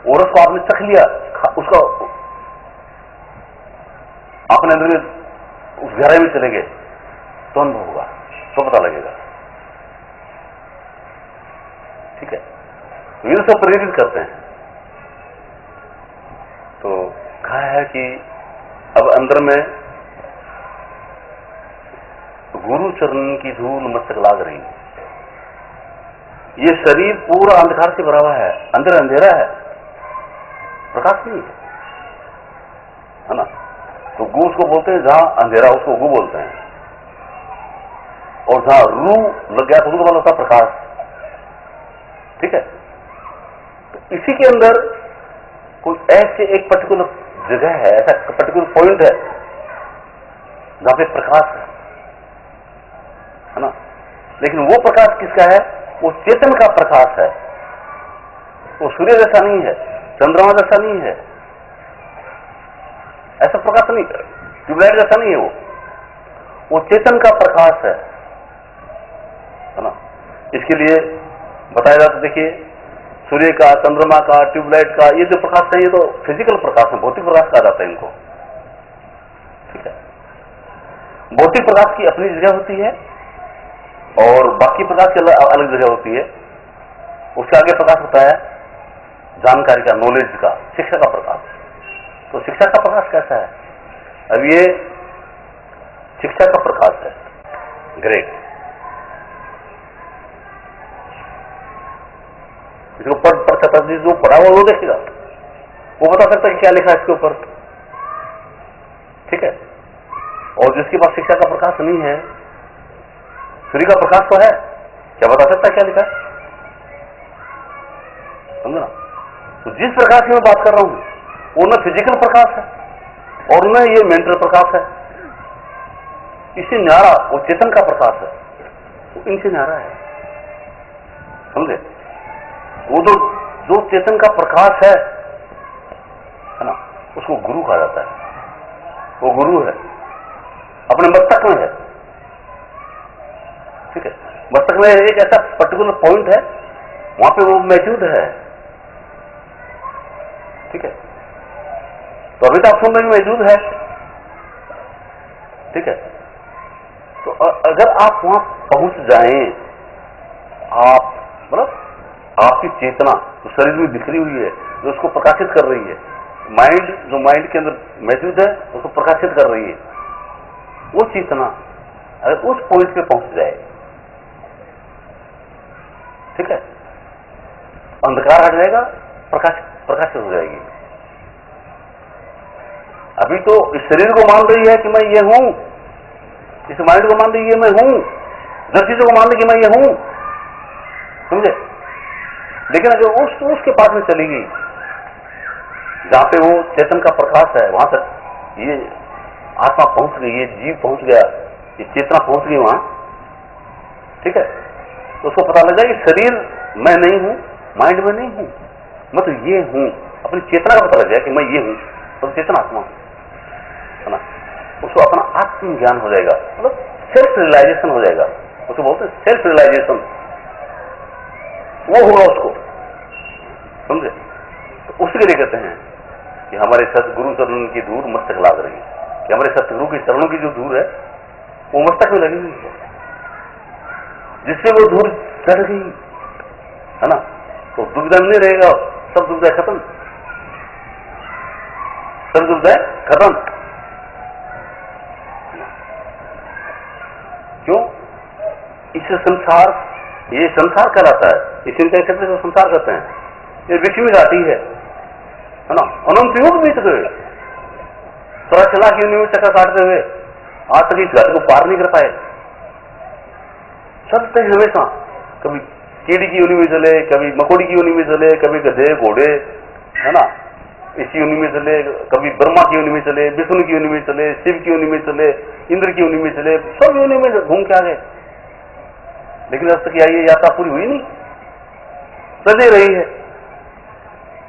और उसको आपने चख लिया, उसका अपने अंदर में उस गहराई में चले गए तो अनुभव होगा, तो पता लगेगा। ठीक है, तो ये सब प्रेरित करते हैं। तो कहा है कि अब अंदर में गुरु चरण की धूल मस्तक लाग रही है। ये शरीर पूरा अंधकार से भरा हुआ है, अंदर अंधेरा है, प्रकाश नहीं है ना। तो गु उसको बोलते हैं, जहां अंधेरा उसको गु बोलते हैं, और जहां रू लग गया तो उसको बोला होता है प्रकाश। ठीक है, तो इसी के अंदर कोई ऐसे एक पर्टिकुलर जगह है, ऐसा पर्टिकुलर पॉइंट है जहां पे प्रकाश है ना। लेकिन वो प्रकाश किसका है? वो चेतन का प्रकाश है। वो सूर्य जैसा नहीं है, चंद्रमा जैसा नहीं है, ऐसा प्रकाश नहीं, ट्यूबलाइट जैसा नहीं है। वो चेतन का प्रकाश है ना। इसके लिए बताया जाता, देखिए सूर्य का, चंद्रमा का, ट्यूबलाइट का, ये जो प्रकाश है ये तो फिजिकल प्रकाश है, भौतिक प्रकाश कहा जाता है इनको। ठीक है, भौतिक प्रकाश की अपनी जगह होती है और बाकी प्रकाश की अलग जगह होती है। उसके आगे प्रकाश होता है जानकारी का, नॉलेज का, शिक्षा का प्रकाश। तो शिक्षा का प्रकाश कैसा है? अब ये शिक्षा का प्रकाश है, ग्रेट। इसको पढ़ सकता है, जो पढ़ा हुआ वो देखेगा, वो बता सकता है कि क्या लिखा है इसके ऊपर। ठीक है, और जिसके पास शिक्षा का प्रकाश नहीं है, सूर्य का प्रकाश तो है, क्या बता सकता है क्या लिखा है? समझना। तो जिस प्रकाश की मैं बात कर रहा हूं वो न फिजिकल प्रकाश है और न ये मेंटल प्रकाश है, इससे न्यारा वो चेतन का प्रकाश है, वो इनसे न्यारा है। समझे? वो जो चेतन का प्रकाश है ना, उसको गुरु कहा जाता है। वो गुरु है, अपने मस्तक में है। ठीक है, मस्तक में एक ऐसा पर्टिकुलर पॉइंट है, वहां पे वो मौजूद है। ठीक है, तो अभी तो आप सुन रहे मौजूद है। ठीक है, तो अगर आप वहां पहुंच जाएं, आप मतलब आपकी चेतना जो शरीर में बिखरी हुई है, जो उसको प्रकाशित कर रही है, माइंड जो माइंड के अंदर मौजूद है उसको प्रकाशित कर रही है, वो चेतना अगर उस पॉइंट पे पहुंच जाए, ठीक है, अंधकार हट जाएगा, प्रकाशित हो जाएगी। अभी तो इस शरीर को मान रही है कि मैं ये हूं, इस माइंड को मान रही है मैं हूं, जब चीजों को मान रही कि मैं ये हूं, समझे। लेकिन अगर उसके पास में चली गई जहां पे वो चेतन का प्रकाश है, वहां तक ये आत्मा पहुंच गई, ये जीव पहुंच गया, ये चेतना पहुंच गई वहां, ठीक है, तो उसको पता लग जाए कि शरीर मैं नहीं हूं, माइंड में नहीं हूं, मैं तो ये हूं। अपनी चेतना का पता लग जाए कि मैं ये हूं, तो चेतन आत्मा है ना। उसको अपना आत्म ज्ञान हो जाएगा, मतलब सेल्फ रियलाइजेशन हो जाएगा। उसको बोलते हैं सेल्फ रियलाइजेशन, वो होगा उसको, समझे। तो उसके लिए कहते हैं कि हमारे सतगुरु चरणों की धूल मस्तक लाग रही है, कि हमारे सतगुरु के चरणों की जो धूल है वो मस्तक में लगी हुई है, जिससे वो धूल चढ़ गई है ना, तो दुविधा नहीं रहेगा, सब दुविधा खत्म, सब दुविधा खत्म। क्यों? इससे संसार, ये संसार कहलाता है, इसी क्षेत्र से संसार कहते हैं। ये विषमी घाटी है ना, अनंत युग बीत गए, 84 लाख योनि में चक्कर काटते हुए आज तक इस घाटी को पार नहीं कर पाए। चलते हमेशा, कभी कीड़ी की योनि में चले, कभी मकोड़ी की योनि में चले, कभी गधे घोड़े है ना इसी योनि में चले, कभी ब्रह्मा की योनि में चले, विष्णु की योनि में चले, शिव की योनि में चले, इंद्र की योनि में चले, सब योनि में घूम के आ गए। लेकिन अब तक ये यात्रा पूरी हुई नहीं, चलती रही है,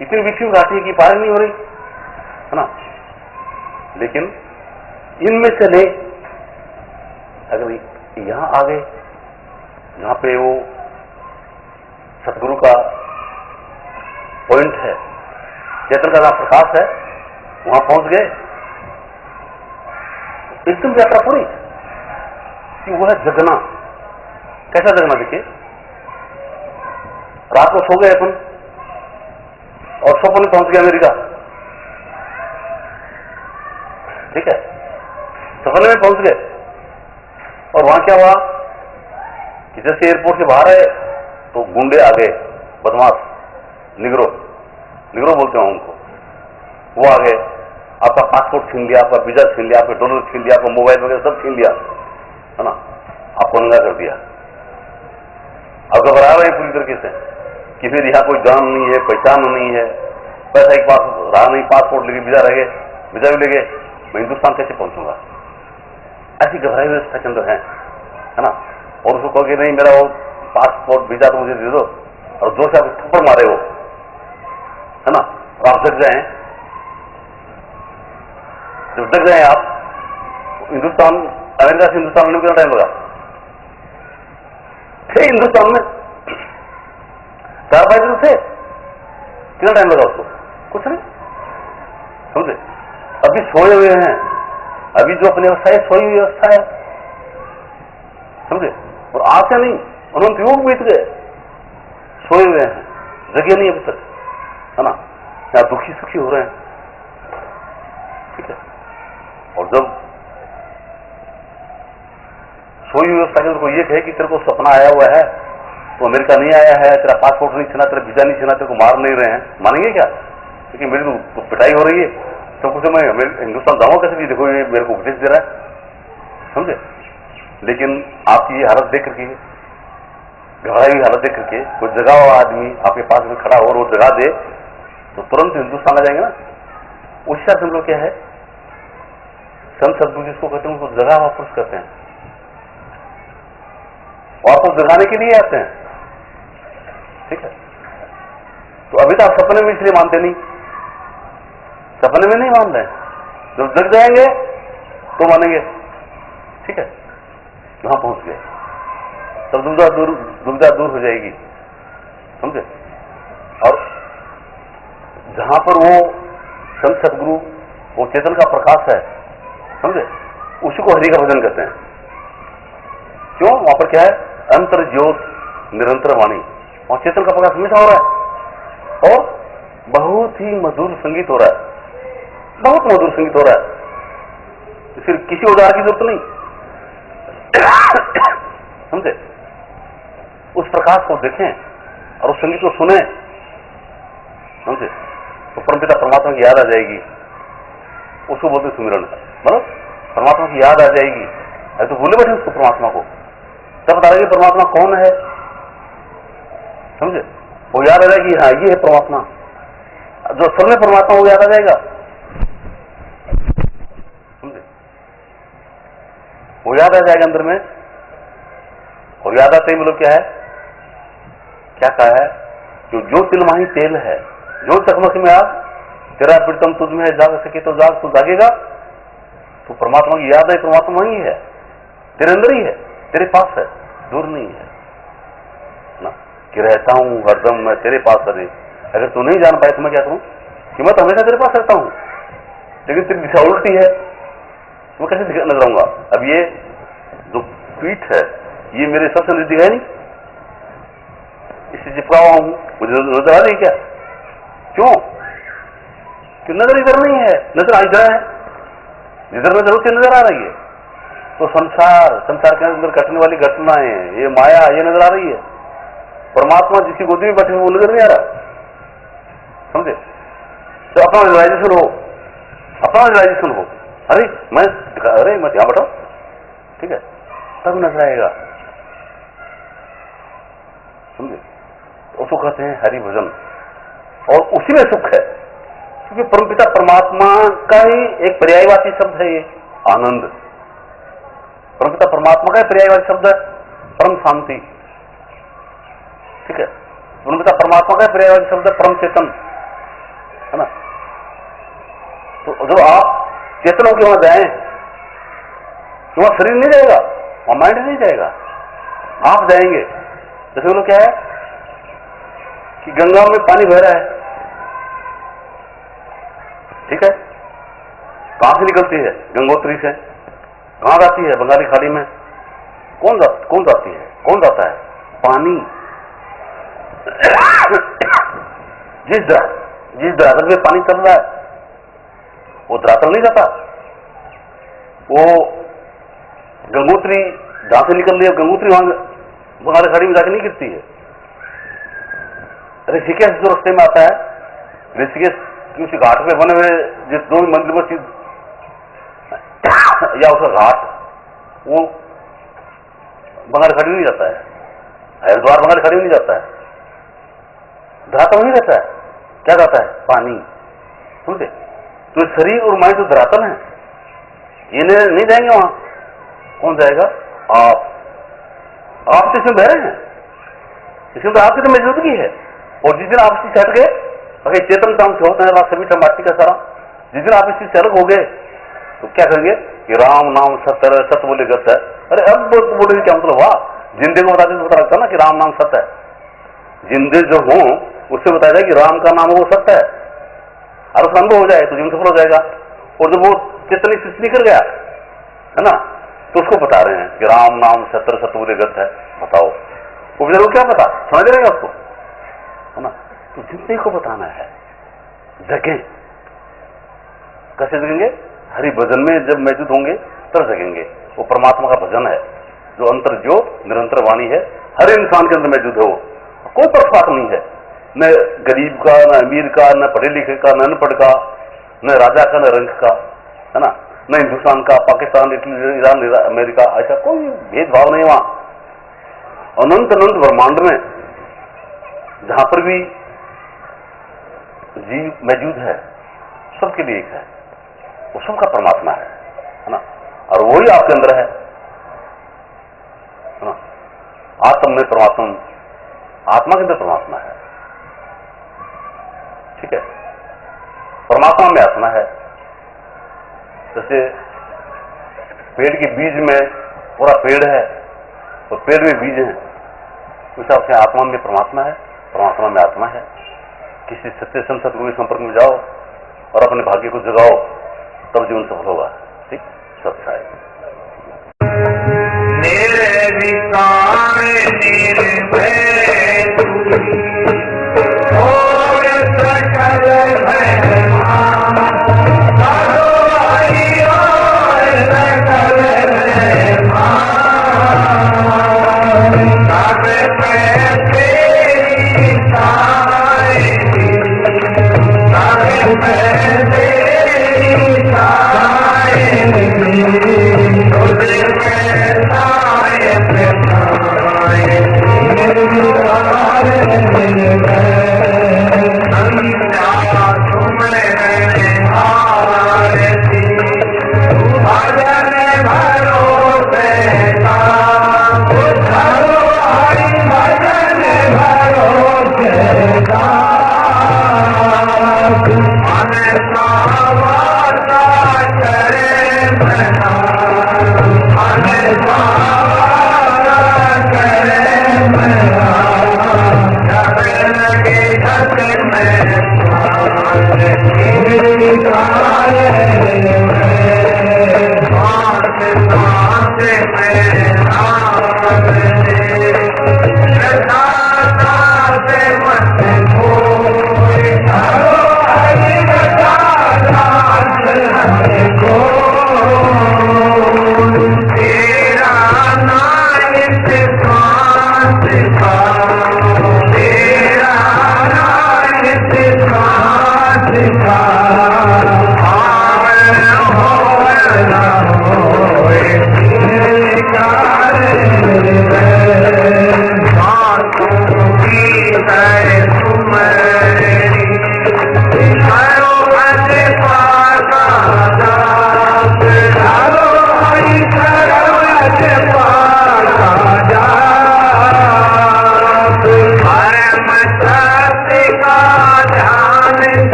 इतनी विषम घाटी की पार नहीं हो रही है ना। लेकिन इनमें चले, अगर यहां आ गए जहां पे वो सतगुरु का पॉइंट है, चेतन का जहां प्रकाश है वहां पहुंच गए, एकदम यात्रा पूरी। कि वो है जगना। कैसा जगना? देखिए, रात को सो गए अपन और स्वप्न में पहुंच गया अमेरिका, ठीक है, सपने में पहुंच गए और वहां क्या हुआ कि जैसे एयरपोर्ट से बाहर आए तो गुंडे आ गए, बदमाश, निगरो बोलते हैं उनको, वो आ गए, आपका पासपोर्ट छीन लिया, आपका वीजा छीन लिया, आपके डॉलर छीन लिया, आपका मोबाइल वगैरह सब छीन लिया, है ना, आपको नंगा कर दिया। अब घबरा रहे हैं पूरी तरीके से कि फिर यहाँ कोई जान नहीं है, पहचान नहीं है, पैसा एक पास रहा नहीं, पासपोर्ट लेके वीजा रह गए, वीजा भी ले गए, मैं हिंदुस्तान कैसे पहुंचूंगा? ऐसी घबराई व्यवस्था के अंदर है ना। और उसको कहोगे नहीं मेरा वो पासपोर्ट वीजा तो मुझे दे दो, और जोर से आप थप्पड़ मारे हो, है ना, और आप जग जाए, जब जग जाए आप, हिंदुस्तान, अमेरिका से हिंदुस्तान में कितना टाइम लगा? थे हिंदुस्तान में 4-5 दिन थे, कितना टाइम लगा उसको? कुछ नहीं, समझे? अभी सोए हुए हैं, अभी जो अपनी अवस्था है सोई हुई अवस्था है, समझे? और आशा नहीं, अनंत युग बीत गए, सोए हुए हैं, जगे नहीं अभी तक, है ना, या दुखी सुखी हो रहे हैं, ठीक है। और जब सोई हुई अवस्था के अंदर कोई ये कहे कि तेरे को सपना आया हुआ है, तो अमेरिका नहीं आया है, तेरा पासपोर्ट नहीं छीना, तेरा वीजा नहीं छीना, तेरे को मार नहीं रहे हैं, मानेंगे क्या? क्योंकि मेरी तो पिटाई हो रही है, तो कुछ मैं हिंदुस्तान जाऊंगा कैसे? देखो ये मेरे को उपदेश दे रहा है, समझे? लेकिन आपकी ये हालत देख करके, घबराई हुई हालत देख करके, कोई जगा हुआ आदमी आपके पास में खड़ा हो और वो जगा दे तो तुरंत हिंदुस्तान आ जाएंगे ना। उस हिसाब से क्या है, संत सदगुरु जिसको कहते हैं उसको जगा हुआ पुरुष कहते हैं, और आपको जगाने के लिए आते हैं, ठीक है। तो अभी तो आप सपने में इसलिए मानते नहीं, सपने में नहीं मान रहे, जब जग जाएंगे तो मानेंगे, ठीक है। वहां पहुंच गए तब दुविधा दूर हो जाएगी, समझे? और जहां पर वो संत सदगुरु, वो चेतन का प्रकाश है, समझे, उसी को हरि का भजन कहते हैं। क्यों? वहां पर क्या है? अंतर ज्योत निरंतर वाणी, वहां चेतन का प्रकाश हमेशा हो रहा है और बहुत ही मधुर संगीत हो रहा है, बहुत मधुर संगीत हो रहा है, फिर किसी औजार की जरूरत नहीं, समझे? उस प्रकाश को देखें और उस संगीत को सुने, समझे, तो परमपिता परमात्मा की याद आ जाएगी, उसको बोलते सुमिरन, मतलब परमात्मा की याद आ जाएगी। अरे तो भूले बैठे उसको, परमात्मा को, तब बता रहे परमात्मा कौन है, समझे? वो याद आ जाएगी, हाँ ये है परमात्मा, जो असल में परमात्मा वो याद आ जाएगा, समझे? वो याद आ जाएगा अंदर में, और याद आते ही मतलब क्या है, क्या कहा है, जो तिलमाही तेल है, जो चकमक में आग, तेरा प्रीतम तुझ में है, जाग सके तो जाग, तू जागेगा, तो परमात्मा की याद है, परमात्मा वही है, तेरे अंदर ही है, तेरे पास है, दूर नहीं है ना, कि रहता हूं हरदम मैं तेरे पास। अरे अगर तू नहीं जान पाए तो मैं क्या करूं कि मैं तो हमेशा तेरे पास रहता हूं, लेकिन तेरी दिशा उल्टी है, तो मैं कैसे नजर आऊंगा? अब ये जो पीठ है ये मेरे सबसे नजदीक है नहीं, इससे चिपका हुआ हूं, मुझे नजर आ रही क्या? क्यों? कि नजर इधर नहीं है, नजर इधर है, जिधर नजर होती नजर आ रही है। तो संसार के अंदर घटने वाली घटनाएं, ये माया, ये नजर आ रही है, परमात्मा जिसकी गोदी में बैठे वो नजर नहीं आ रहा, समझे? तो अपना रियलाइजेशन हो, अपना रियलाइजेशन हो, अरे मैं यहां बैठा, ठीक है, तब नजर आएगा, समझे? उसको कहते हैं हरि भजन, और उसी में सुख है, क्योंकि परमपिता परमात्मा का ही एक पर्यायवाची शब्द है ये आनंद, परमपिता परमात्मा का ही पर्यायवाची शब्द है परम शांति, ठीक है। परमपिता परमात्मा का ही पर्यायवाची शब्द है परम चेतन, है ना। तो जब आप चेतनों के वहां जाएं तो वहां शरीर नहीं जाएगा, वहां माइंड नहीं जाएगा, आप जाएंगे। जैसे बोलो क्या है कि गंगा में पानी बह रहा है, कहां से निकलती है? गंगोत्री से। कहां जाती है? बंगाली खाड़ी में। कौन जाती है? कौन जाता है? पानी। जिस धरातल में पानी चल रहा है वो धरातल नहीं जाता। वो गंगोत्री जहां से निकल रही है, गंगोत्री वहां बंगाली खाड़ी में जाके नहीं गिरती है। ऋषिकेश जो रास्ते में आता है, ऋषिकेश की उसी घाट पे बने हुए जिस दो मंदिर मस्जिद या उसका घाट, वो बंगाली खाड़ी में नहीं जाता है। हरिद्वार बंगाली खाड़ी में नहीं जाता है। धरातल नहीं रहता है। क्या जाता है? पानी। समझे? तो शरीर और माइंड जो धरातल है, ये नहीं जाएंगे वहां। कौन जाएगा? आप तो इसमें बह रहे हैं। इसमें तो आपकी तो मौजूदगी है। और जिस दिन आप इससे हट गए, अगर चेतन काम से होता है सभी टमाटी का सारा, जिस दिन आप इस चीज से अलग हो गए तो क्या कहेंगे कि राम नाम सत्य है, सत्य बोले गत है। अरे अब बोले क्या मतलब हुआ? जिंदे को बताते तो पता लगता ना कि राम नाम सत्य है। जिंदे जो हो उससे बताया जाए कि राम का नाम वो सत्य है, और उसका अनुभव हो जाए तो जीवन सफल हो जाएगा। और जब वो चेतन सृष्टि निकल गया है ना, तो उसको बता रहे हैं कि राम नाम सत्य सत्य बोले गत है। बताओ वो बेचारे को क्या पता? समझ रहेगा उसको, है ना? तो जिंदगी को बताना है। जगें। कैसे जगेंगे? हरि भजन में जब मौजूद होंगे तब जगेंगे। वो परमात्मा का भजन है जो अंतर ज्योत निरंतर वाणी है, हर इंसान के अंदर मौजूद है। वो कोई पक्षपात नहीं है, न गरीब का, न अमीर का, न पढ़े लिखे का, न अनपढ़ का, न राजा का, न रंग का, है ना, न हिंदुस्तान का, पाकिस्तान, इटली, ईरान, अमेरिका, ऐसा कोई भेदभाव नहीं। वहां अनंत अनंत ब्रह्मांड में जहां पर भी जीव मौजूद है, सबके लिए एक है। वो सबका परमात्मा है ना, और वही आपके अंदर है ना। आत्म में परमात्मा, आत्मा के अंदर परमात्मा है। ठीक है? परमात्मा में आत्मा है। जैसे पेड़ के बीज में पूरा पेड़ है और पेड़ में बीज है, उस हिसाब से आत्मा में परमात्मा है, परमात्मा में आत्मा है। किसी सत्य सत्गुरु के संपर्क में जाओ और अपने भाग्य को जगाओ, तब जीवन सफल होगा। ठीक? सत्य है। हो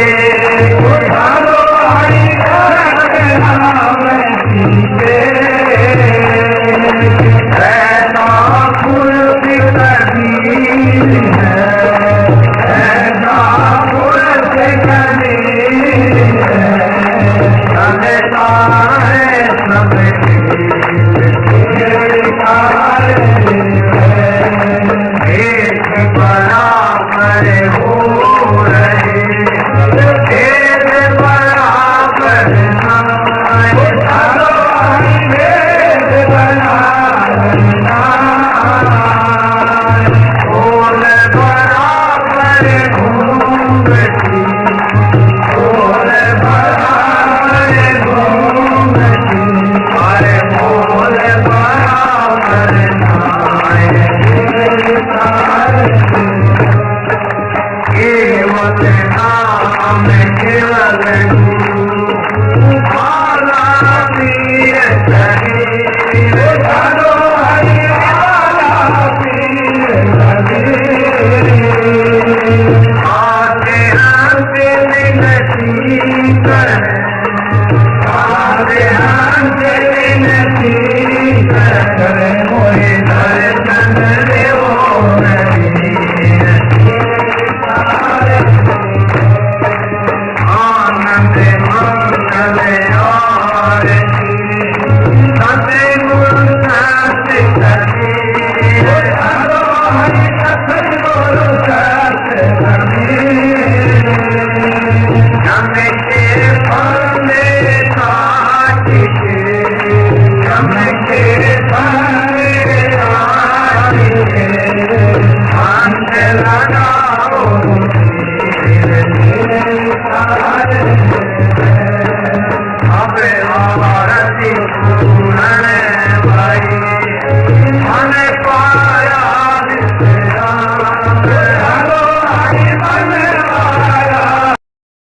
Namaste.